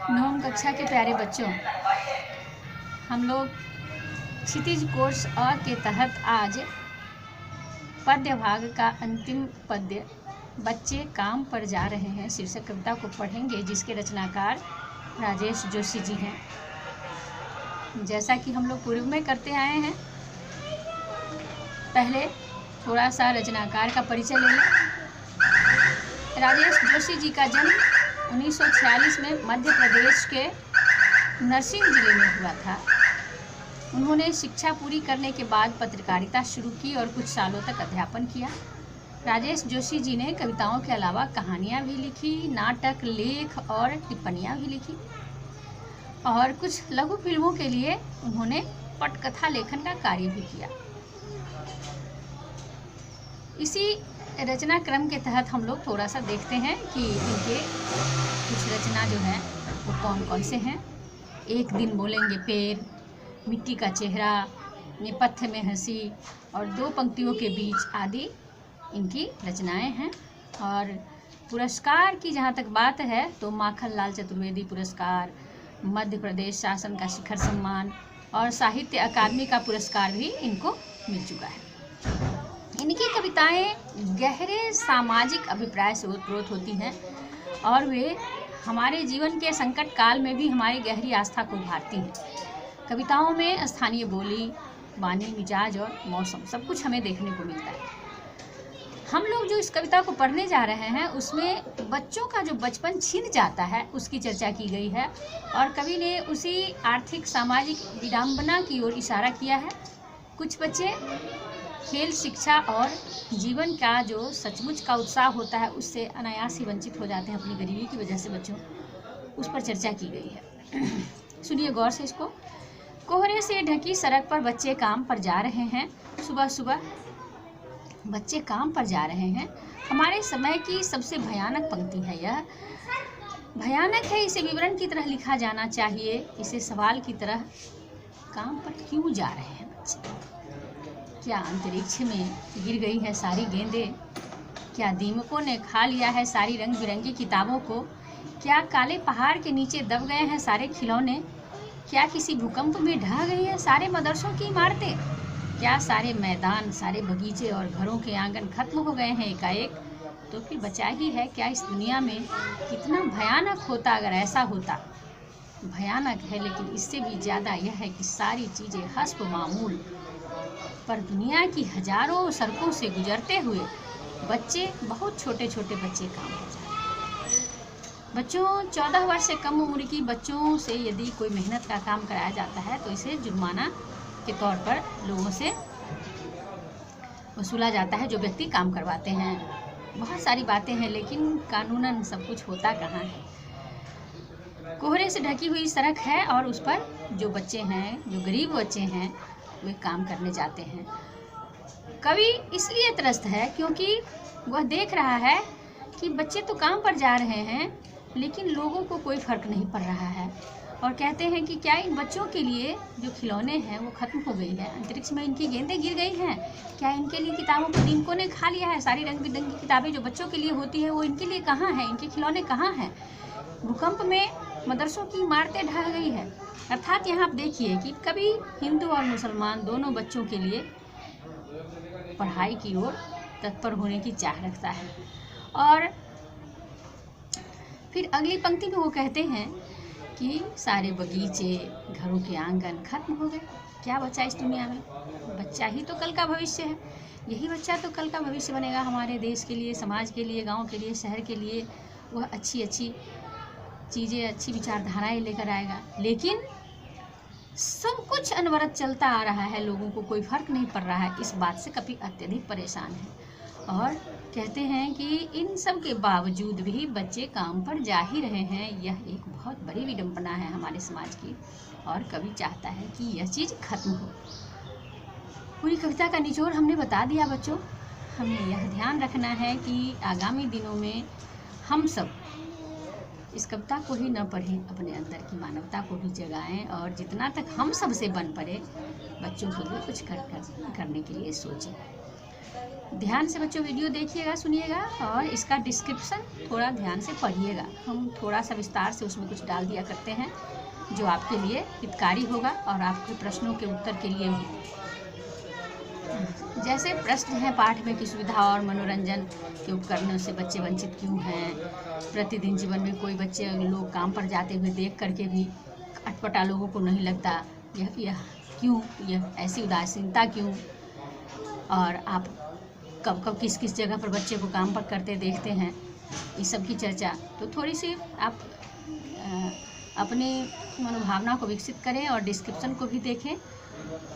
नवम कक्षा के प्यारे बच्चों, हम लोग क्षितिज कोर्स अ के तहत आज पद्य भाग का अंतिम पद्य बच्चे काम पर जा रहे हैं शीर्षक कविता को पढ़ेंगे, जिसके रचनाकार राजेश जोशी जी हैं। जैसा कि हम लोग पूर्व में करते आए हैं, पहले थोड़ा सा रचनाकार का परिचय ले लें। राजेश जोशी जी का जन्म 1946 में मध्य प्रदेश के नरसिंह जिले में हुआ था। उन्होंने शिक्षा पूरी करने के बाद पत्रकारिता शुरू की और कुछ सालों तक अध्यापन किया। राजेश जोशी जी ने कविताओं के अलावा कहानियाँ भी लिखी, नाटक, लेख और टिप्पणियाँ भी लिखी और कुछ लघु फिल्मों के लिए उन्होंने पटकथा लेखन का कार्य भी किया। इसी रचना क्रम के तहत हम लोग थोड़ा सा देखते हैं कि इनके कुछ रचना जो है वो कौन कौन से हैं। एक दिन बोलेंगे पेड़, मिट्टी का चेहरा, नेपथ्य में हंसी और दो पंक्तियों के बीच आदि इनकी रचनाएं हैं। और पुरस्कार की जहाँ तक बात है तो माखनलाल चतुर्वेदी पुरस्कार, मध्य प्रदेश शासन का शिखर सम्मान और साहित्य अकादमी का पुरस्कार भी इनको मिल चुका है। इनकी कविताएं गहरे सामाजिक अभिप्राय से ओतप्रोत होती हैं और वे हमारे जीवन के संकट काल में भी हमारी गहरी आस्था को उभारती हैं। कविताओं में स्थानीय बोली, वाणी, मिजाज और मौसम सब कुछ हमें देखने को मिलता है। हम लोग जो इस कविता को पढ़ने जा रहे हैं उसमें बच्चों का जो बचपन छिन जाता है उसकी चर्चा की गई है और कवि ने उसी आर्थिक सामाजिक विडंबना की ओर इशारा किया है। कुछ बच्चे खेल, शिक्षा और जीवन का जो सचमुच का उत्साह होता है उससे अनायास ही वंचित हो जाते हैं अपनी गरीबी की वजह से। बच्चों, उस पर चर्चा की गई है। सुनिए गौर से इसको। कोहरे से ढकी सड़क पर बच्चे काम पर जा रहे हैं। सुबह सुबह बच्चे काम पर जा रहे हैं। हमारे समय की सबसे भयानक पंक्ति है यह। भयानक है, इसे विवरण की तरह लिखा जाना चाहिए, इसे सवाल की तरह। काम पर क्यों जा रहे हैं बच्चे? क्या अंतरिक्ष में गिर गई है सारी गेंदें? क्या दीमकों ने खा लिया है सारी रंग बिरंगी किताबों को? क्या काले पहाड़ के नीचे दब गए हैं सारे खिलौने? क्या किसी भूकंप में ढह गई हैं सारे मदरसों की इमारतें? क्या सारे मैदान, सारे बगीचे और घरों के आंगन खत्म हो गए हैं एकाएक? तो फिर बचा ही है क्या इस दुनिया में? कितना भयानक होता अगर ऐसा होता। भयानक है, लेकिन इससे भी ज़्यादा यह है कि सारी चीज़ें हस्ब मामूल, पर दुनिया की हजारों सड़कों से गुजरते हुए बच्चे, बहुत छोटे छोटे बच्चे काम कर जाते हैं। बच्चों, 14 वर्ष से कम उम्र की बच्चों से यदि कोई मेहनत का काम कराया जाता है तो इसे जुर्माना के तौर पर लोगों से वसूला जाता है, जो व्यक्ति काम करवाते हैं। बहुत सारी बातें हैं, लेकिन कानूनन सब कुछ होता कहाँ है। कोहरे से ढकी हुई सड़क है और उस पर जो बच्चे हैं, जो गरीब बच्चे हैं, वे काम करने जाते हैं। कवि इसलिए त्रस्त है क्योंकि वह देख रहा है कि बच्चे तो काम पर जा रहे हैं लेकिन लोगों को कोई फर्क नहीं पड़ रहा है, और कहते हैं कि क्या इन बच्चों के लिए जो खिलौने हैं वो खत्म हो गई है? अंतरिक्ष में इनकी गेंदें गिर गई हैं? क्या इनके लिए किताबों को दीमकों ने खा लिया है? सारी रंग बिरंगी किताबें जो बच्चों के लिए होती है वो इनके लिए कहाँ हैं? इनके खिलौने कहाँ हैं? भूकंप में मदरसों की इमारतें ढह गई है। अर्थात यहाँ आप देखिए कि कभी हिंदू और मुसलमान दोनों बच्चों के लिए पढ़ाई की ओर तत्पर होने की चाह रखता है। और फिर अगली पंक्ति में वो कहते हैं कि सारे बगीचे, घरों के आंगन खत्म हो गए। क्या बचा इस दुनिया में? बच्चा ही तो कल का भविष्य है। यही बच्चा तो कल का भविष्य बनेगा हमारे देश के लिए, समाज के लिए, गांव के लिए, शहर के लिए। वह अच्छी अच्छी चीज़ें, अच्छी विचारधाराएं लेकर आएगा। लेकिन सब कुछ अनवरत चलता आ रहा है, लोगों को कोई फर्क नहीं पड़ रहा है। इस बात से कभी अत्यधिक परेशान है और कहते हैं कि इन सब के बावजूद भी बच्चे काम पर जा ही रहे हैं। यह एक बहुत बड़ी विडंबना है हमारे समाज की और कवि चाहता है कि यह चीज़ खत्म हो। पूरी कविता का निचोड़ हमने बता दिया बच्चों। हमें यह ध्यान रखना है कि आगामी दिनों में हम सब इस कविता को ही न पढ़ें, अपने अंदर की मानवता को भी जगाएं और जितना तक हम सब से बन पड़े बच्चों के लिए कुछ करने के लिए सोचें। ध्यान से बच्चों वीडियो देखिएगा, सुनिएगा और इसका डिस्क्रिप्शन थोड़ा ध्यान से पढ़िएगा। हम थोड़ा सा विस्तार से उसमें कुछ डाल दिया करते हैं जो आपके लिए हितकारी होगा और आपके प्रश्नों के उत्तर के लिए भी। जैसे प्रश्न है पाठ में कि सुविधा और मनोरंजन के उपकरणों से बच्चे वंचित क्यों हैं। प्रतिदिन जीवन में कोई बच्चे लोग काम पर जाते हुए देख करके भी अटपटा लोगों को नहीं लगता, यह क्यों, यह ऐसी उदासीनता क्यों। और आप कब कब किस किस जगह पर बच्चे को काम पर करते देखते हैं, इस सब की चर्चा। तो थोड़ी सी आप अपनी मनोभावना को विकसित करें और डिस्क्रिप्शन को भी देखें।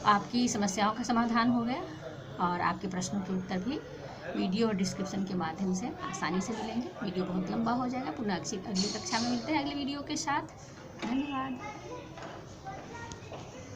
आपकी समस्याओं का समाधान हो गया और आपके प्रश्नों के उत्तर भी वीडियो और डिस्क्रिप्शन के माध्यम से आसानी से मिलेंगे। वीडियो बहुत लंबा हो जाएगा। पुनः अगली कक्षा में मिलते हैं अगले वीडियो के साथ। धन्यवाद।